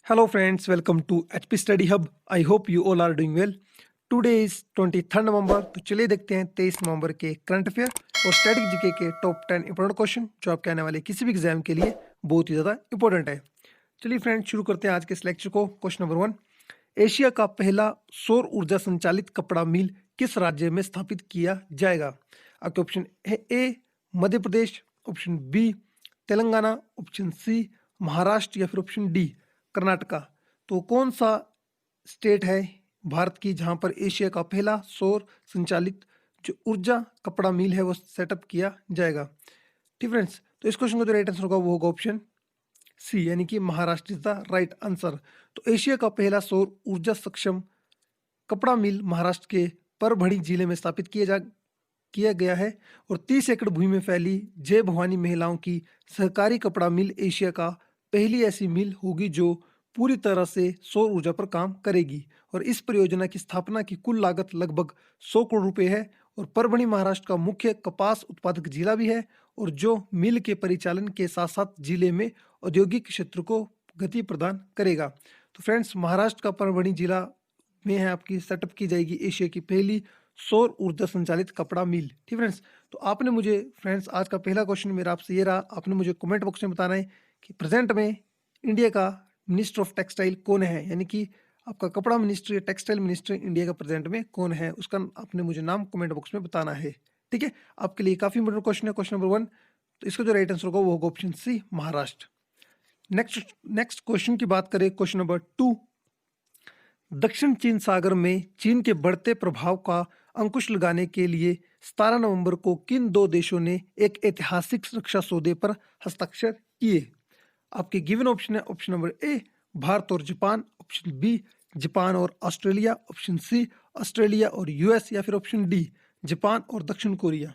Hello friends, welcome to HP Study Hub. I hope you all are doing well. Today is 23 नवंबर। तो चलिए देखते हैं 23 नवंबर के current affair और स्टैटिक जीके के टॉप 10 इंपॉर्टेंट क्वेश्चन जो आपके आने वाले किसी भी एग्जाम के लिए बहुत ही ज़्यादा इंपॉर्टेंट है। चलिए फ्रेंड्स शुरू करते हैं आज के इस लेक्चर को। क्वेश्चन नंबर 1, एशिया का पहला सौर ऊर्जा संचालित कपड़ा मिल किस राज्य में स्थापित किया जाएगा? आपके ऑप्शन है A Madhya Pradesh, option B Telangana, option C Maharashtra या फिर ऑप्शन डी कर्नाटका। तो कौन सा स्टेट है भारत की जहां पर एशिया का पहला सौर संचालित जो ऊर्जा कपड़ा मिल है वो सेटअप किया जाएगा? ठीक फ्रेंड्स, तो इस क्वेश्चन का जो राइट आंसर होगा वो होगा ऑप्शन सी, यानी कि Maharashtra is the right answer. तो एशिया का पहला सौर ऊर्जा सक्षम कपड़ा मिल महाराष्ट्र के परभणी जिले में स्थापित किया गया है और 30 एकड़ भूमि में फैली जय भवानी महिलाओं की सहकारी कपड़ा मिल एशिया का पहली ऐसी मिल होगी जो पूरी तरह से सौर ऊर्जा पर काम करेगी। और इस परियोजना की स्थापना की कुल लागत लगभग 100 करोड़ रुपए है और परभणी महाराष्ट्र का मुख्य कपास उत्पादक जिला भी है और जो मिल के परिचालन के साथ साथ जिले में औद्योगिक क्षेत्र को गति प्रदान करेगा। तो फ्रेंड्स, महाराष्ट्र का परभणी जिला में है आपकी सेटअप की जाएगी एशिया की पहली सौर ऊर्जा संचालित कपड़ा मिल। ठीक फ्रेंड्स, तो आपने मुझे फ्रेंड्स आज का पहला क्वेश्चन मेरा आपसे ये रहा, आपने मुझे कमेंट बॉक्स में बताना है कि प्रेजेंट में इंडिया का मिनिस्टर ऑफ टेक्सटाइल कौन है, यानी कि आपका कपड़ा मिनिस्टर या टेक्सटाइल मिनिस्टर इंडिया का प्रेजेंट में कौन है, उसका आपने मुझे नाम कमेंट बॉक्स में बताना है। ठीक है, आपके लिए काफी इंपॉर्टेंट क्वेश्चन है क्वेश्चन नंबर 1। तो इसका जो राइट आंसर होगा वो होगा option C Maharashtra. Next question की बात करें, क्वेश्चन नंबर 2, दक्षिण चीन सागर में चीन के बढ़ते प्रभाव का अंकुश लगाने के लिए 17 नवंबर को किन दो देशों ने एक ऐतिहासिक रक्षा सौदे पर हस्ताक्षर किए? आपके गिवन ऑप्शन है ऑप्शन नंबर ए भारत और जापान, ऑप्शन बी जापान और ऑस्ट्रेलिया, ऑप्शन सी ऑस्ट्रेलिया और यूएस या फिर ऑप्शन डी जापान और दक्षिण कोरिया।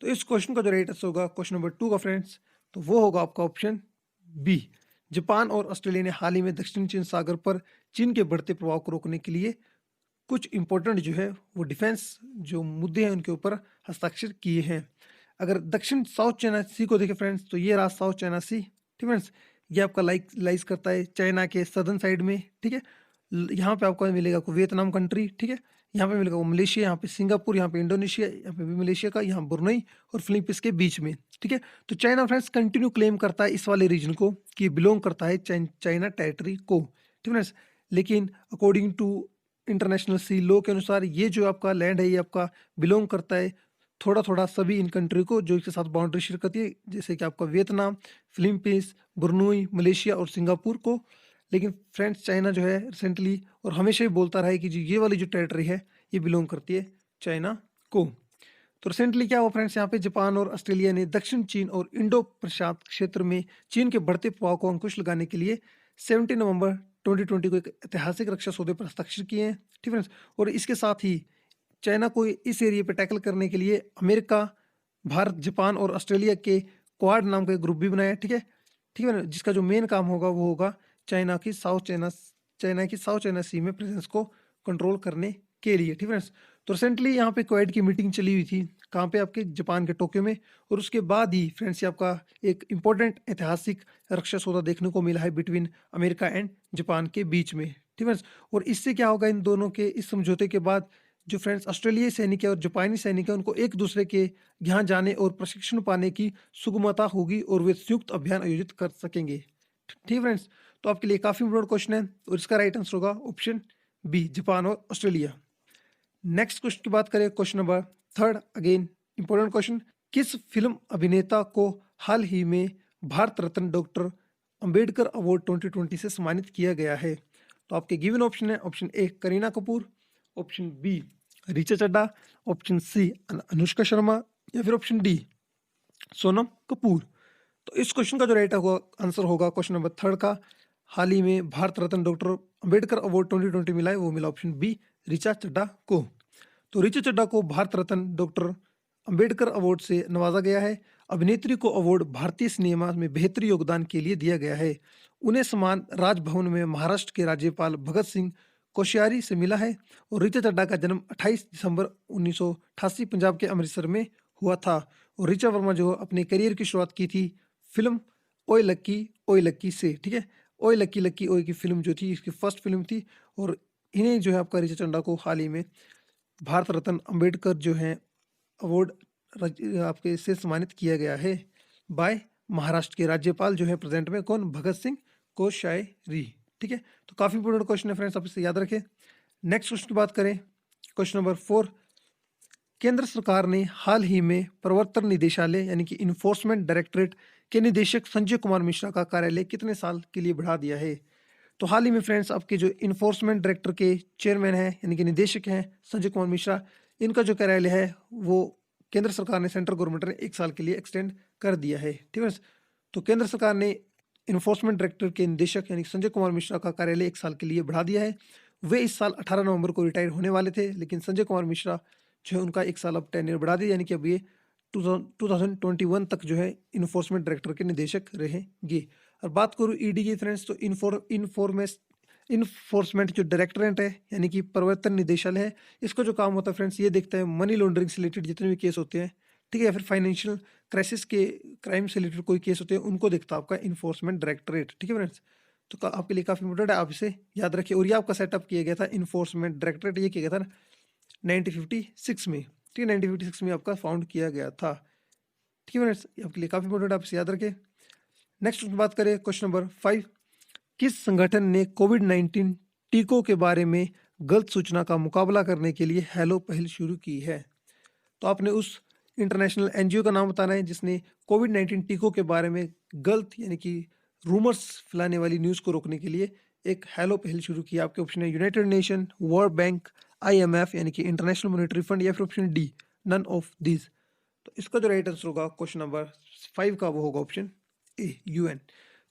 तो इस क्वेश्चन का जो राइट आंसर होगा क्वेश्चन नंबर 2 का फ्रेंड्स, तो वो होगा आपका ऑप्शन बी। जापान और ऑस्ट्रेलिया ने हाल ही में दक्षिण चीन सागर पर चीन के बढ़ते प्रभाव को रोकने के लिए कुछ इंपॉर्टेंट जो है वो डिफेंस जो मुद्दे हैं उनके ऊपर हस्ताक्षर किए हैं। अगर दक्षिण साउथ चाइना सी को देखें फ्रेंड्स, तो ये रहा साउथ चाइना सी। ठीक फ्रेंड्स, ये आपका लाइज करता है चाइना के सदर्न साइड में। ठीक है, यहाँ पे आपको मिलेगा को वियतनाम कंट्री। ठीक है, यहाँ पे मिलेगा मलेशिया, यहाँ पे सिंगापुर, यहाँ पे इंडोनेशिया, यहाँ पे भी मलेशिया का, यहाँ ब्रुनई और फिलीपींस के बीच में। ठीक है, तो चाइना फ्रेंड्स कंटिन्यू क्लेम करता है इस वाले रीजन को कि बिलोंग करता है चाइना टेरिटरी को। ठीक फ्रेंड्स, लेकिन according to international sea law के अनुसार ये जो आपका लैंड है ये आपका बिलोंग करता है थोड़ा थोड़ा सभी इन कंट्री को जो इसके साथ बाउंड्री शेयर करती है, जैसे कि आपका वियतनाम, फिलीपींस, ब्रुनई, मलेशिया और सिंगापुर को। लेकिन फ्रेंड्स चाइना जो है रिसेंटली और हमेशा ही बोलता रहा है कि जो ये वाली जो टेरिटरी है ये बिलोंग करती है चाइना को। तो रिसेंटली क्या हुआ फ्रेंड्स, यहाँ पे जापान और ऑस्ट्रेलिया ने दक्षिण चीन और इंडो प्रशांत क्षेत्र में चीन के बढ़ते प्रभाव को अंकुश लगाने के लिए 17 नवंबर 2020 को एक ऐतिहासिक रक्षा सौदे पर हस्ताक्षर किए हैं। ठीक फ्रेंड्स, और इसके साथ ही चाइना को इस एरिया पे टैकल करने के लिए अमेरिका, भारत, जापान और ऑस्ट्रेलिया के क्वाड नाम का एक ग्रुप भी बनाया। ठीक है ना, जिसका जो मेन काम होगा वो होगा चाइना की साउथ चाइना सी में प्रेजेंस को कंट्रोल करने के लिए। ठीक है, तो रिसेंटली यहाँ पे क्वाड की मीटिंग चली हुई थी, कहाँ पे आपके जापान के टोक्यो में, और उसके बाद ही फ्रेंड्स ये आपका एक इंपॉर्टेंट ऐतिहासिक रक्षा सौदा देखने को मिला है बिटवीन अमेरिका एंड जापान के बीच में। ठीक है, और इससे क्या होगा, इन दोनों के इस समझौते के बाद जो फ्रेंड्स ऑस्ट्रेलियाई सैनिक है और जापानी सैनिक है उनको एक दूसरे के यहाँ जाने और प्रशिक्षण पाने की सुगमता होगी और वे संयुक्त अभियान आयोजित कर सकेंगे। ठीक फ्रेंड्स, तो आपके लिए काफी इंपॉर्टेंट क्वेश्चन है और इसका राइट आंसर होगा ऑप्शन बी जापान और ऑस्ट्रेलिया। नेक्स्ट क्वेश्चन की बात करें, question number 3, again important question, किस फिल्म अभिनेता को हाल ही में भारत रत्न डॉक्टर अंबेडकर अवार्ड 2020 से सम्मानित किया गया है? तो आपके गिवन ऑप्शन है option A Kareena Kapoor, option B Richa Chadha, option C Anushka Sharma या फिर ऑप्शन डी सोनम कपूर। तो इस क्वेश्चन का जो राइट आंसर होगा क्वेश्चन नंबर 3 का, हाल ही में भारत रत्न डॉक्टर अंबेडकर अवार्ड 2020 मिला है, वो मिला ऑप्शन बी ऋचा चड्ढा को। तो ऋचा चड्ढा को भारत रत्न डॉक्टर अंबेडकर अवार्ड से नवाजा गया है। अभिनेत्री को अवार्ड भारतीय सिनेमा में बेहतर योगदान के लिए दिया गया है। उन्हें सम्मान राजभवन में महाराष्ट्र के राज्यपाल भगत सिंह कोश्यारी से मिला है और ऋचा चड्ढा का जन्म 28 दिसंबर 1988 पंजाब के अमृतसर में हुआ था। और ऋचा वर्मा जो अपने करियर की शुरुआत की थी फिल्म ओए लक्की से। ठीक है, ओए लकी लकी ओए की फिल्म जो थी, इसकी फर्स्ट फिल्म थी। और इन्हें जो है आपका ऋचा चड्ढा को हाल ही में भारत रत्न अंबेडकर जो है अवार्ड आपके से सम्मानित किया गया है बाय महाराष्ट्र के राज्यपाल जो है प्रेजेंट में, कौन, भगत सिंह कोश्यारी। ठीक है, तो काफी इंपोर्टेंट क्वेश्चन है फ्रेंड्स, आप इसे याद रखें। नेक्स्ट क्वेश्चन की बात करें, क्वेश्चन नंबर 4। केंद्र सरकार ने हाल ही में प्रवर्तन निदेशालय यानी कि इन्फोर्समेंट डायरेक्टरेट के निदेशक संजय कुमार मिश्रा का कार्यालय कितने साल के लिए बढ़ा दिया है? तो हाल ही में फ्रेंड्स आपके जो इन्फोर्समेंट डायरेक्टर के चेयरमैन हैं यानी कि निदेशक हैं संजय कुमार मिश्रा, इनका जो कार्यालय है वो केंद्र सरकार ने, सेंट्रल गवर्नमेंट ने 1 साल के लिए एक्सटेंड कर दिया है। ठीक है, तो केंद्र सरकार ने इन्फोर्समेंट डायरेक्टर के निदेशक यानी संजय कुमार मिश्रा का कार्यालय 1 साल के लिए बढ़ा दिया है। वे इस साल 18 नवंबर को रिटायर होने वाले थे, लेकिन संजय कुमार मिश्रा जो है उनका 1 साल अब टेन्योर बढ़ा दिया, यानी कि अब ये 2021 तक जो है इन्फोर्समेंट डायरेक्टर के निदेशक रहेंगे। और बात करूँ ईडी की फ्रेंड्स, तो इन्फोर्समेंट जो डायरेक्टरेट है यानी कि प्रवर्तन निदेशालय है, इसका जो काम होता है फ्रेंड्स, ये देखता है मनी लॉन्ड्रिंग से रिलेटेड जितने भी केस होते हैं, ठीक है, या फिर फाइनेंशियल क्राइसिस के क्राइम से रिलेटेड कोई केस होते हैं, उनको देखता है आपका इन्फोर्समेंट डायरेक्टरेट। ठीक है फ्रेंड्स, तो आपके लिए काफी इंपॉर्टेंट है, आप इसे याद रखिए। और ये आपका सेटअप किया गया था इन्फोर्समेंट डायरेक्टरेट, ये किया गया था 1956 में। ठीक है, 1956 में आपका फाउंड किया गया था। ठीक है फ्रेंड्स, आपके लिए काफी इंपॉर्टेंट, आप इसे याद रखें। नेक्स्ट बात करें क्वेश्चन नंबर 5। किस संगठन ने कोविड-19 टीकों के बारे में गलत सूचना का मुकाबला करने के लिए हेलो पहल शुरू की है? तो आपने उस इंटरनेशनल एनजीओ का नाम बताना है जिसने कोविड-19 टीकों के बारे में गलत यानी कि रूमर्स फैलाने वाली न्यूज़ को रोकने के लिए एक हेलो पहल शुरू की। आपके ऑप्शन है United Nation, World Bank, IMF यानी कि इंटरनेशनल मॉनेटरी फंड, या फिर option D none of these. तो इसका जो राइट आंसर होगा क्वेश्चन नंबर 5 का, वो होगा ऑप्शन ए, UN।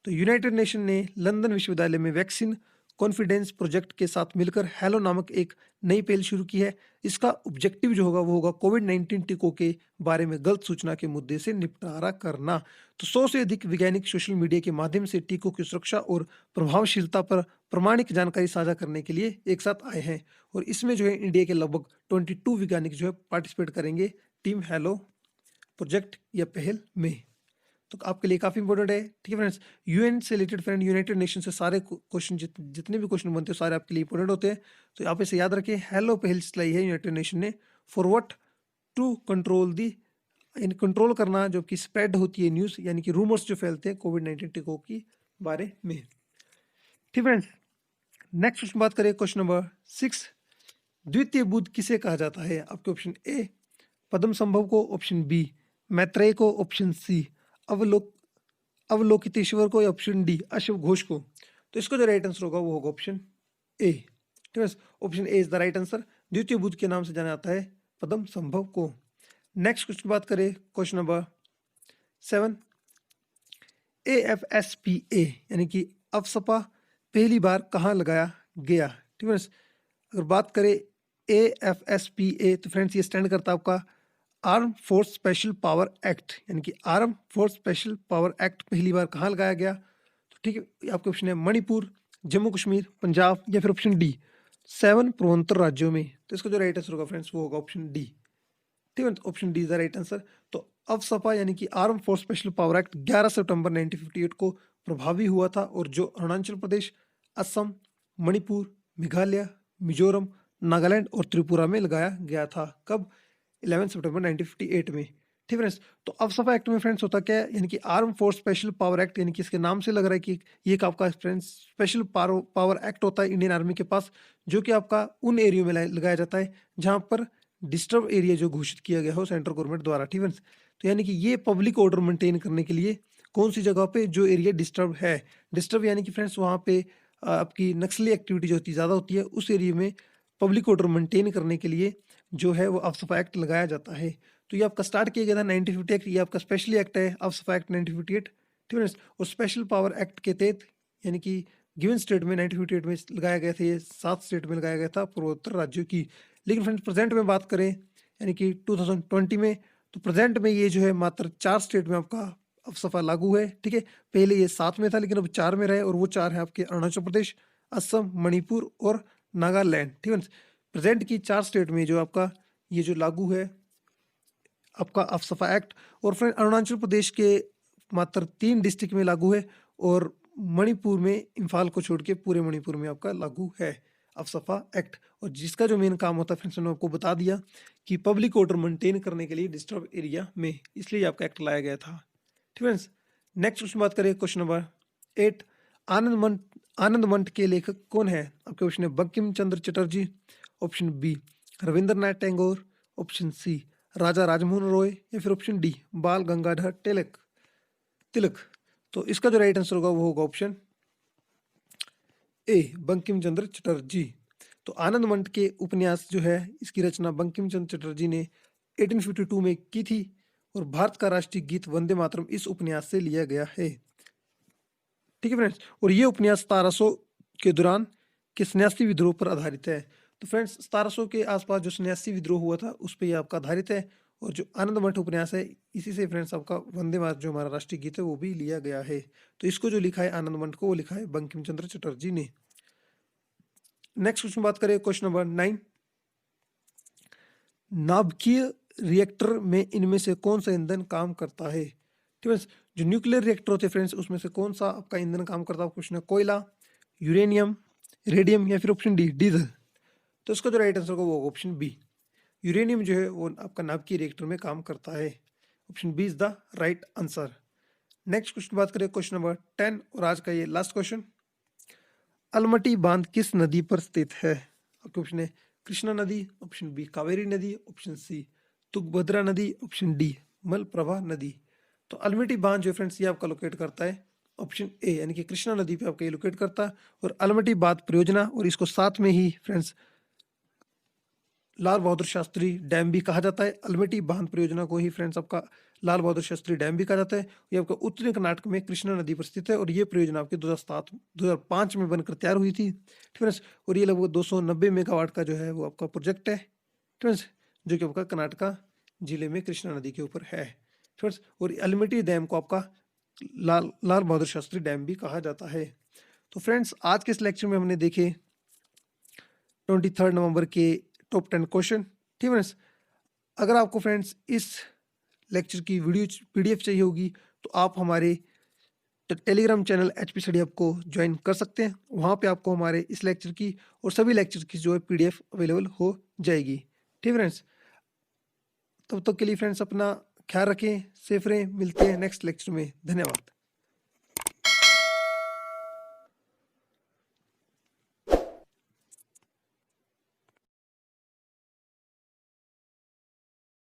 तो यूनाइटेड नेशन ने लंदन विश्वविद्यालय में वैक्सीन कॉन्फिडेंस प्रोजेक्ट के साथ मिलकर हेलो नामक एक नई पहल शुरू की है। इसका ऑब्जेक्टिव जो होगा वो होगा कोविड-19 टीकों के बारे में गलत सूचना के मुद्दे से निपटारा करना। तो 100 से अधिक वैज्ञानिक सोशल मीडिया के माध्यम से टीकों की सुरक्षा और प्रभावशीलता पर प्रामाणिक जानकारी साझा करने के लिए एक साथ आए हैं। और इसमें जो है इंडिया के लगभग 22 वैज्ञानिक जो है पार्टिसिपेट करेंगे टीम हेलो प्रोजेक्ट या पहल में। तो आपके लिए काफी इंपॉर्टेंट है। ठीक है फ्रेंड्स, UN से रिलेटेड फ्रेंड, यूनाइटेड नेशन से सारे क्वेश्चन जितने भी क्वेश्चन बनते हैं सारे आपके लिए इंपॉर्टेंट होते हैं। तो आप इसे याद रखें, हेलो पहल चलाई है यूनाइटेड नेशन ने for what, to control the, control करना जो कि स्प्रेड होती है न्यूज़ यानी कि रूमर्स जो फैलते हैं कोविड-19 टीकों की बारे में। ठीक फ्रेंड्स, नेक्स्ट क्वेश्चन बात करें क्वेश्चन नंबर 6। द्वितीय बुद्ध किसे कहा जाता है? आपके ऑप्शन ए पद्म संभव को, ऑप्शन बी मैत्रेय को, ऑप्शन सी अवलोकितेश्वर को, या ऑप्शन डी अश्व घोष को। तो इसका जो राइट आंसर होगा वो होगा ऑप्शन ए। ठीक है, option A is the right answer. द्वितीय बुद्ध के नाम से जाना जाता है पद्म संभव को। नेक्स्ट क्वेश्चन बात करें क्वेश्चन नंबर 7। AFSPA यानी कि अफसपा पहली बार कहाँ लगाया गया? ठीक है, अगर बात करें AFSPA तो फ्रेंड्स ये स्टैंड करता है आपका arm force special power act, यानी कि arm force special power act पहली बार कहाँ लगाया गया? तो ठीक है, आपके ऑप्शन है मणिपुर, जम्मू कश्मीर, पंजाब, या फिर ऑप्शन डी 7 पूर्वोत्तर राज्यों में। तो इसका जो राइट आंसर होगा फ्रेंड्स वो होगा ऑप्शन डी। ठीक है, option D is the right answer. तो अफसपा यानी कि arm force special power act 11 सितंबर 1958 को प्रभावी हुआ था, और जो अरुणाचल प्रदेश, असम, मणिपुर, मेघालय, मिजोरम, नागालैंड और त्रिपुरा में लगाया गया था। कब? 11 सितंबर 1958 में। ठीक फ्रेंड्स, तो अफसपा एक्ट में फ्रेंड्स होता क्या है, यानी कि arm force special power act, यानी कि इसके नाम से लग रहा है कि ये एक आपका फ्रेंड्स स्पेशल पावर एक्ट होता है इंडियन आर्मी के पास, जो कि आपका उन एरियो में लगाया जाता है जहां पर डिस्टर्ब एरिया जो घोषित किया गया हो सेंट्रल गवर्नमेंट द्वारा। ठीक है, तो यानी कि ये पब्लिक ऑर्डर मेंटेन करने के लिए कौन सी जगह पे जो एरिया डिस्टर्ब है, डिस्टर्ब यानी कि फ्रेंड्स वहाँ पे आपकी नक्सली एक्टिविटी जो होती ज़्यादा होती है, उस एरिया में पब्लिक ऑर्डर मेंटेन करने के लिए जो है वो अफसपा एक्ट लगाया जाता है। तो ये आपका स्टार्ट किया गया था 1950 एक्ट, ये आपका स्पेशली एक्ट है अफसपा एक्ट 1958। ठीक है, और स्पेशल पावर एक्ट के तहत यानी कि गिवन स्टेट में 1958 में लगाया गया था, ये 7 स्टेट में लगाया गया था पूर्वोत्तर राज्यों की। लेकिन फ्रेंड्स प्रेजेंट में बात करें यानी कि 2020 में, तो प्रेजेंट में ये जो है मात्र 4 स्टेट में आपका अफसपा लागू है। ठीक है, पहले ये 7 में था लेकिन अब 4 में रहे, और वो 4 है आपके अरुणाचल प्रदेश, असम, मणिपुर और नागालैंड। ठीक है, प्रेजेंट की 4 स्टेट में जो आपका ये जो लागू है आपका अफसपा एक्ट। और फ्रेंड अरुणाचल प्रदेश के मात्र 3 डिस्ट्रिक्ट में लागू है, और मणिपुर में इम्फाल को छोड़ के पूरे मणिपुर में आपका लागू है अफसफा एक्ट। और जिसका जो मेन काम होता है फ्रेंड्स, मैंने आपको बता दिया कि पब्लिक ऑर्डर मेंटेन करने के लिए डिस्टर्ब एरिया में, इसलिए आपका एक्ट लाया गया था। ठीक फ्रेंड्स, नेक्स्ट क्वेश्चन बात करें, क्वेश्चन नंबर 8। आनंद मंठ के लेखक कौन है? आपके ऑप्शन है Bankim Chandra Chatterjee, option B Rabindranath Tagore, option C Raja Rammohan Roy, या फिर ऑप्शन डी बाल गंगाधर तिलक। तो इसका जो राइट आंसर होगा वो होगा ऑप्शन ए बंकिम चंद्र चटर्जी। तो आनंद मंठ के उपन्यास जो है, इसकी रचना बंकिम चंद्र चटर्जी ने 1852 में की थी, और भारत का राष्ट्रीय गीत वंदे मातरम इस उपन्यास से लिया गया है। ठीक है फ्रेंड्स, और ये उपन्यास 1700 के दौरान के सन्यासी विद्रोह पर आधारित है। तो फ्रेंड्स 1700 के आसपास जो सन्यासी विद्रोह हुआ था उस पर यह आपका आधारित है, और जो आनंद मठ उपन्यास है इसी से फ्रेंड्स आपका वंदे मातरम जो हमारा राष्ट्रीय गीत है वो भी लिया गया है। तो इसको जो लिखा है आनंद मठ को, वो लिखा है बंकिम चंद्र चटर्जी ने। नेक्स्ट क्वेश्चन बात करें, क्वेश्चन नंबर 9। नाभिकीय रिएक्टर में इनमें से कौन सा ईंधन काम करता है? ठीक है, जो न्यूक्लियर रिएक्टर होते हैं फ्रेंड्स, उसमें से कौन सा आपका ईंधन काम करता है? क्वेश्चन है कोयला, यूरेनियम, रेडियम, या फिर ऑप्शन डी डीजल। तो इसका जो राइट आंसर होगा वो ऑप्शन बी, यूरेनियम जो है वो आपका नाभिकीय रिएक्टर में काम करता है। Option B is the right answer. Next question बात करें, क्वेश्चन नंबर 10, और आज का ये लास्ट क्वेश्चन। अलमटी बांध किस नदी पर स्थित है? आपके ऑप्शन है कृष्णा नदी, ऑप्शन बी कावेरी नदी, ऑप्शन सी तुंगभद्रा नदी, ऑप्शन डी मलप्रभा नदी। तो अलमटी बांध जो फ्रेंड्स ये आपका लोकेट करता है ऑप्शन ए, यानी कि कृष्णा नदी पे आपका ये लोकेट करता है। और अलमटी बांध परियोजना, और इसको साथ में ही फ्रेंड्स लाल बहादुर शास्त्री डैम भी कहा जाता है। अलमटी बांध परियोजना को ही फ्रेंड्स आपका लाल बहादुर शास्त्री डैम भी कहा जाता है। ये आपका उत्तरी कर्नाटक में कृष्णा नदी पर स्थित है, और ये परियोजना आपकी 2005 में बनकर तैयार हुई थी फ्रेंड्स। और ये लगभग 290 मेगावाट का जो है वो आपका प्रोजेक्ट है फ्रेंड्स, जो कि आपका कर्नाटका जिले में कृष्णा नदी के ऊपर है फ्रेंड्स। और अलमटी डैम को आपका लाल बहादुर शास्त्री डैम भी कहा जाता है। तो फ्रेंड्स आज के इस लेक्चर में हमने देखे 23 नवंबर के टॉप 10 क्वेश्चन। ठीक है, अगर आपको फ्रेंड्स इस लेक्चर की वीडियो PDF चाहिए होगी तो आप हमारे Telegram channel HP study hub को ज्वाइन कर सकते हैं। वहाँ पे आपको हमारे इस लेक्चर की और सभी लेक्चर की जो है PDF अवेलेबल हो जाएगी। ठीक है फ्रेंड्स, तब तक के लिए फ्रेंड्स अपना ख्याल रखें, सेफ रहें, मिलते हैं नेक्स्ट लेक्चर में। धन्यवाद।